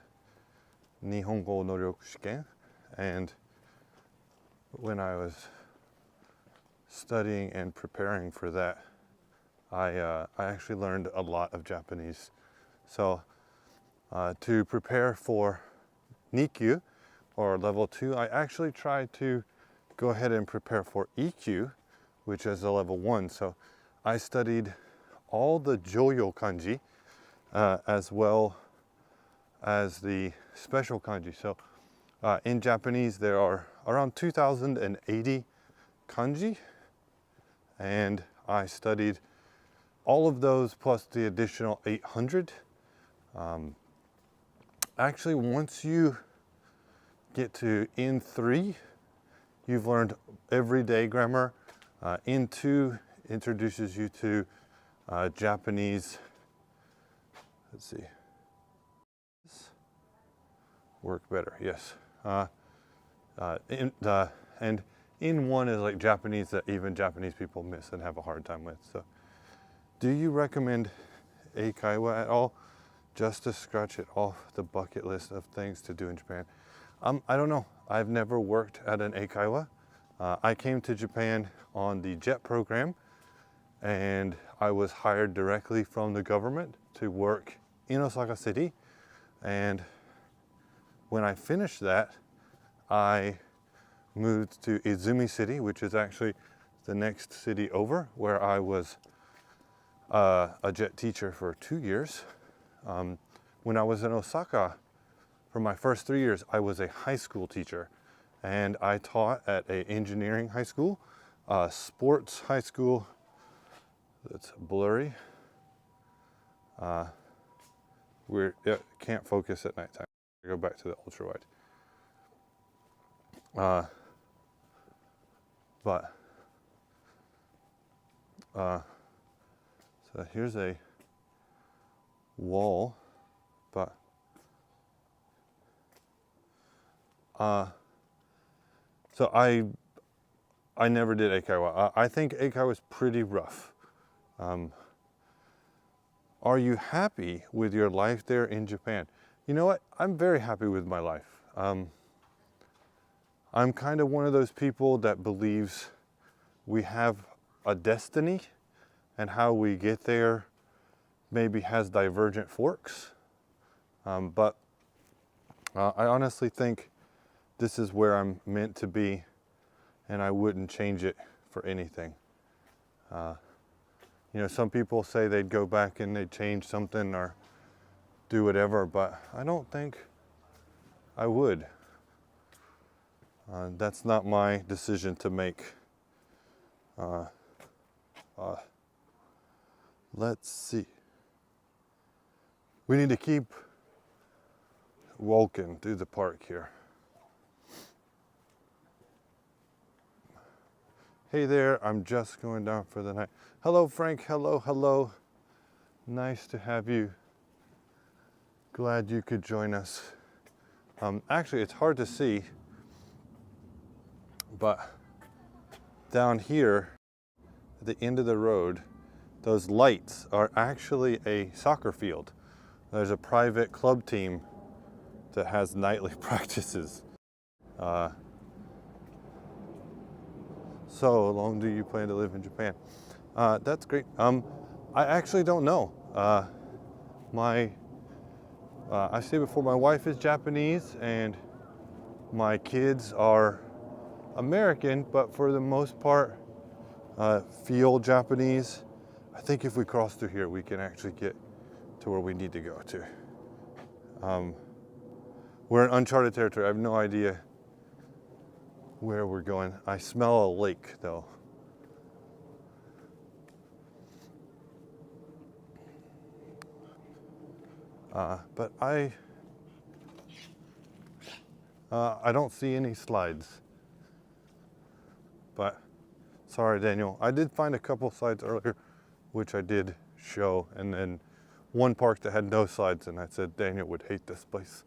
Nihongo Noryoku Shiken, and when I was studying and preparing for that, I actually learned a lot of Japanese. So to prepare for Nikyu, or level 2, I actually tried to go ahead and prepare for EQ, which is a level 1. So I studied all the Joyo kanji as well as the special kanji. So in Japanese, there are around 2,080 kanji, and I studied all of those plus the additional 800. Actually, once you get to N3, you've learned everyday grammar. N2 introduces you to Japanese. Let's see. Work better, yes. And N1 is like Japanese that even Japanese people miss and have a hard time with. So, do you recommend eikaiwa at all? Just to scratch it off the bucket list of things to do in Japan. I don't know. I've never worked at an eikaiwa. I came to Japan on the JET program, and I was hired directly from the government to work in Osaka City. And when I finished that, I moved to Izumi City, which is actually the next city over, where I was a JET teacher for 2 years. When I was in Osaka, for my first 3 years, I was a high school teacher, and I taught at an engineering high school, sports high school. That's blurry. It can't focus at nighttime. Go back to the ultra wide. So here's a wall, but so I never did eikaiwa. I think eikaiwa is pretty rough. Are you happy with your life there in Japan? You know what? I'm very happy with my life. I'm kind of one of those people that believes we have a destiny, and how we get there maybe has divergent forks. But I honestly think this is where I'm meant to be, and I wouldn't change it for anything. You know, some people say they'd go back and they'd change something or do whatever, but I don't think I would. That's not my decision to make. Let's see. We need to keep walking through the park here. Hey there, I'm just going down for the night. Hello, Frank. Hello, hello. Nice to have you. Glad you could join us. Actually, it's hard to see, but down here at the end of the road, those lights are actually a soccer field. There's a private club team that has nightly practices. So long do you plan to live in Japan? That's great. I actually don't know. I say before, my wife is Japanese and my kids are American, but for the most part, feel Japanese. I think if we cross through here, we can actually get to where we need to go to. We're in uncharted territory. I have no idea where we're going. I smell a lake though. But I don't see any slides. But sorry, Daniel. I did find a couple slides earlier, which I did show, and then one park that had no slides, and I said Daniel would hate this place.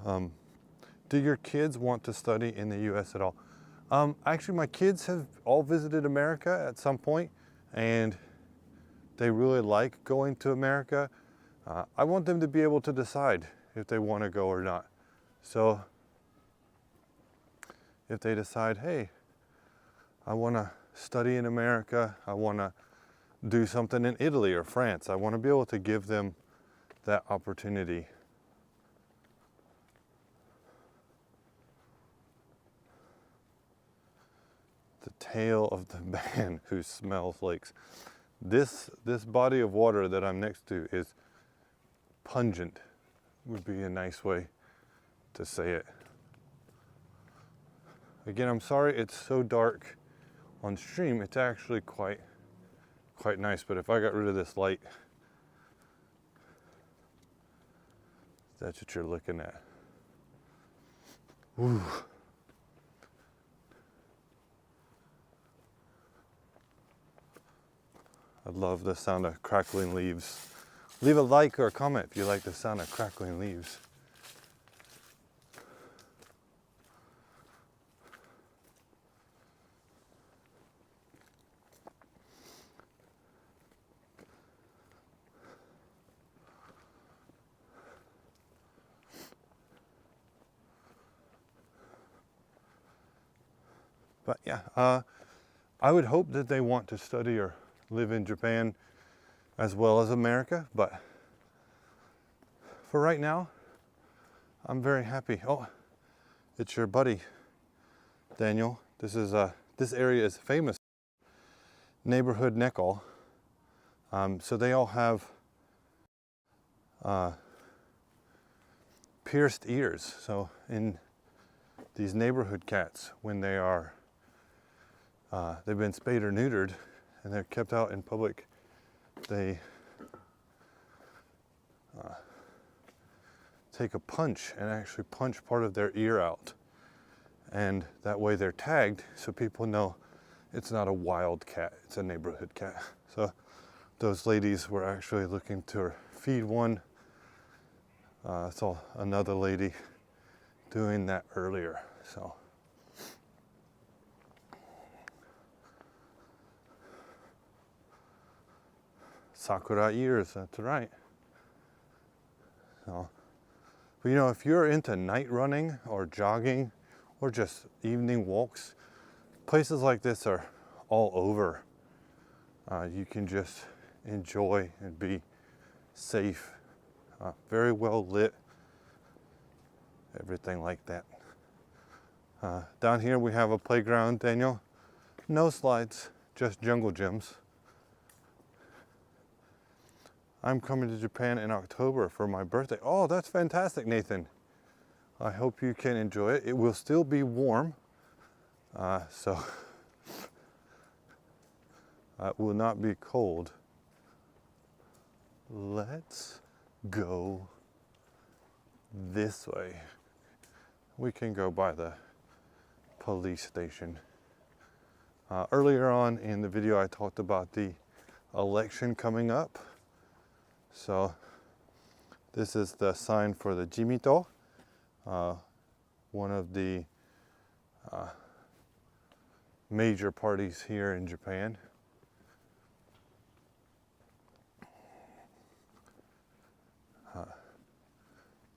Do your kids want to study in the US at all? Actually, my kids have all visited America at some point, and they really like going to America. I want them to be able to decide if they want to go or not. So if they decide, hey, I want to study in America, I want to do something in Italy or France, I want to be able to give them that opportunity. The tale of the man who smells lakes. This body of water that I'm next to is pungent, would be a nice way to say it. Again, I'm sorry it's so dark on stream. It's actually quite nice, but if I got rid of this light, that's what you're looking at. Ooh. I love the sound of crackling leaves. Leave a like or a comment if you like the sound of crackling leaves. But yeah, I would hope that they want to study or live in Japan as well as America, but for right now, I'm very happy. Oh, it's your buddy, Daniel. This area is famous neighborhood Nekal. So they all have pierced ears. So in these neighborhood cats, when they are they've been spayed or neutered and they're kept out in public, they take a punch and actually punch part of their ear out, and that way they're tagged so people know it's not a wild cat, it's a neighborhood cat. So those ladies were actually looking to feed one. I saw another lady doing that earlier. So sakura ears, that's right. So, but you know, if you're into night running or jogging or just evening walks, places like this are all over you can just enjoy and be safe. Very well lit, everything like that. Down here we have a playground, Daniel. No slides, just jungle gyms. I'm coming to Japan in October for my birthday. Oh, that's fantastic, Nathan. I hope you can enjoy it. It will still be warm, so it will not be cold. Let's go this way. We can go by the police station. Earlier on in the video, I talked about the election coming up. So this is the sign for the Jimito, one of the major parties here in Japan.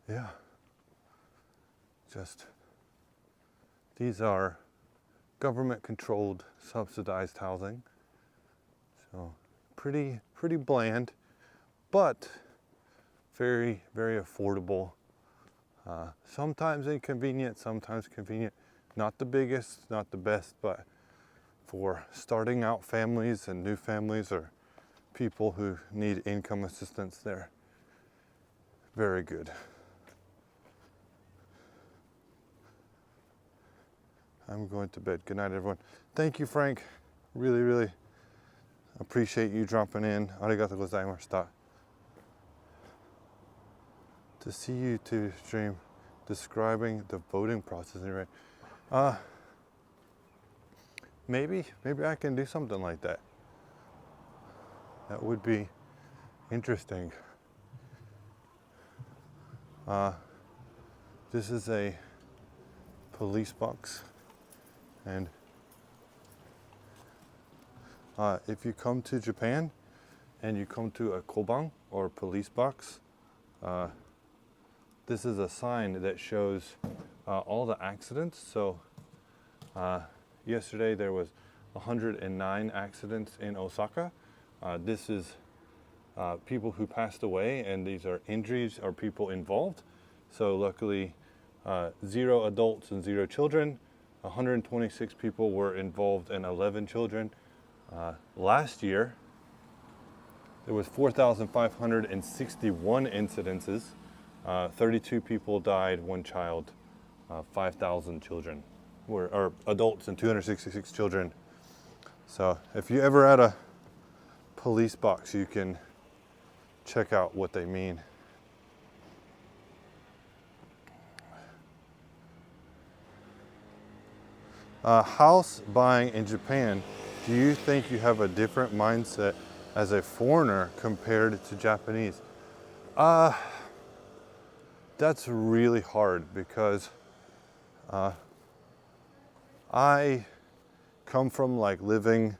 Yeah, just these are government-controlled, subsidized housing. So pretty bland, but very, very affordable. Sometimes inconvenient, sometimes convenient. Not the biggest, not the best, but for starting out families and new families or people who need income assistance, they're very good. I'm going to bed. Good night, everyone. Thank you, Frank. Really, really appreciate you dropping in. Arigatou gozaimashita. To see you to stream describing the voting process. Maybe I can do something like that. That would be interesting. This is a police box. And if you come to Japan and you come to a koban or police box, this is a sign that shows all the accidents. So yesterday there was 109 accidents in Osaka. This is people who passed away, and these are injuries or people involved. So luckily 0 adults and 0 children. 126 people were involved and 11 children. Last year, there was 4,561 incidences. 32 people died, 1 child, 5,000 children, or adults and 266 children. So if you ever at a police box, you can check out what they mean. House buying in Japan, do you think you have a different mindset as a foreigner compared to Japanese? That's really hard because I come from like living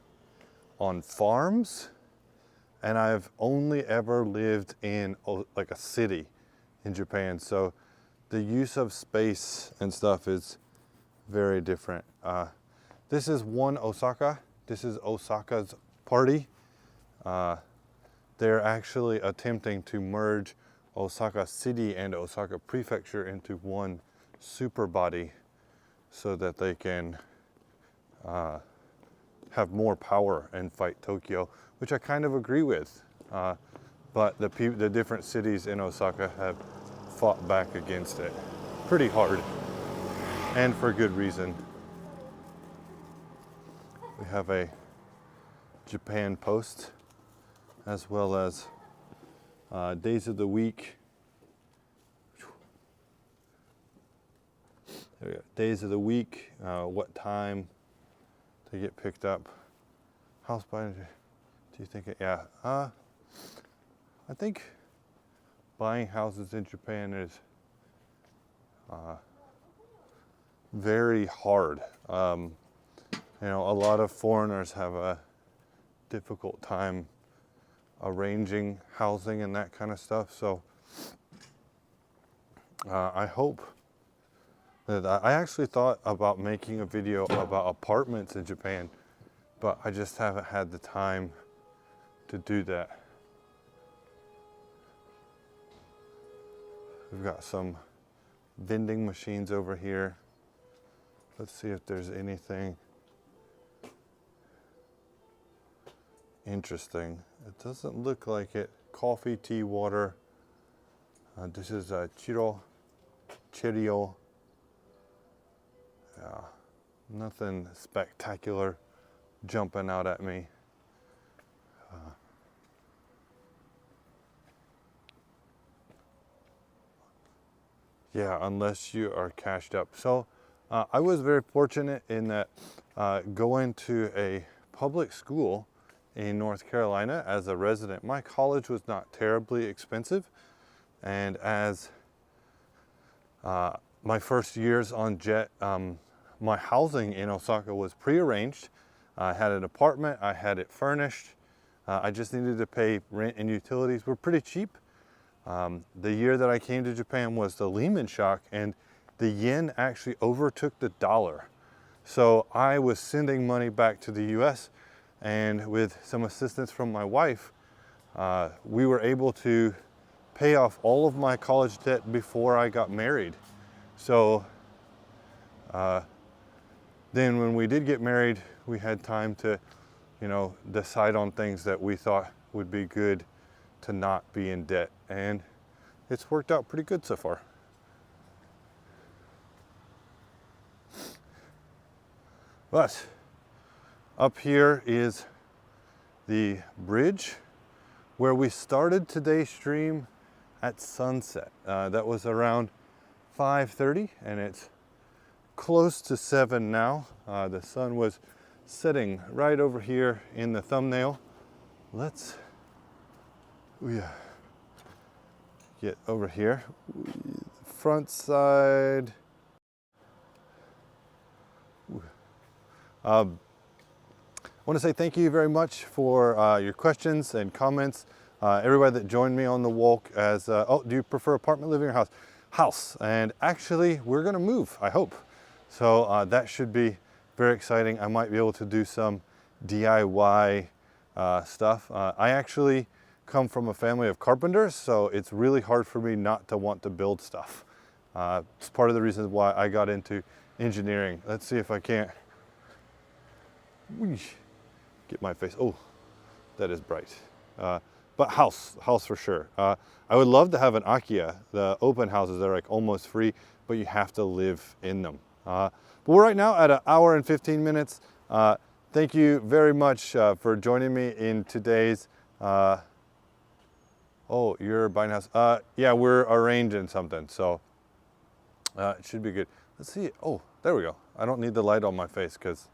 on farms, and I've only ever lived in like a city in Japan. So the use of space and stuff is very different. This is one Osaka. This is Osaka's party. They're actually attempting to merge Osaka City and Osaka Prefecture into one super body so that they can have more power and fight Tokyo, which I kind of agree with. But the different cities in Osaka have fought back against it pretty hard, and for good reason. We have a Japan Post, as well as days of the week. There we go. Days of the week, what time they get picked up. House buying, do you think it, yeah. I think buying houses in Japan is very hard. You know, a lot of foreigners have a difficult time arranging housing and that kind of stuff. So I hope that I actually thought about making a video about apartments in Japan, but I just haven't had the time to do that. We've got some vending machines over here. Let's see if there's anything interesting. It doesn't look like it. Coffee, tea, water. This is a Cheerio. Yeah, nothing spectacular jumping out at me. Yeah, unless you are cashed up. So I was very fortunate in that going to a public school in North Carolina as a resident, my college was not terribly expensive. And as my first years on jet, my housing in Osaka was prearranged. I had an apartment, I had it furnished. I just needed to pay rent and utilities were pretty cheap. The year that I came to Japan was the Lehman shock, and the yen actually overtook the dollar. So I was sending money back to the US, and with some assistance from my wife, we were able to pay off all of my college debt before I got married. So then when we did get married, we had time to, you know, decide on things that we thought would be good to not be in debt. And it's worked out pretty good so far. But up here is the bridge where we started today's stream at sunset. That was around 5:30 and it's close to 7 now. The sun was setting right over here in the thumbnail. Let's get over here. Front side. I want to say thank you very much for your questions and comments. Everybody that joined me on the walk as, oh, do you prefer apartment living or house? House. And actually, we're going to move, I hope. So that should be very exciting. I might be able to do some DIY stuff. I actually come from a family of carpenters, so it's really hard for me not to want to build stuff. It's part of the reason why I got into engineering. Let's see if I can't get my face. Oh, that is bright. But house for sure. I would love to have an Akiya. The open houses are like almost free, but you have to live in them. But we're right now at 1 hour and 15 minutes. Thank you very much for joining me in today's, oh, you're buying a house. Yeah, we're arranging something, so it should be good. Let's see. Oh, there we go. I don't need the light on my face because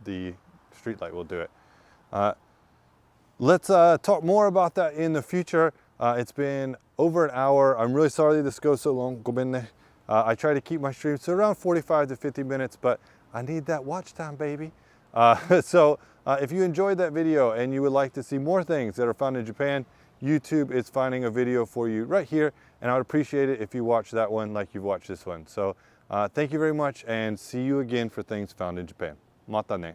the street light will do it. Let's talk more about that in the future. It's been over an hour. I'm really sorry this goes so long. Gobenne. I try to keep my streams to around 45 to 50 minutes, but I need that watch time, baby. So if you enjoyed that video and you would like to see more things that are found in Japan, YouTube is finding a video for you right here, and I would appreciate it if you watch that one like you've watched this one. So thank you very much, and see you again for things found in Japan. Mata ne.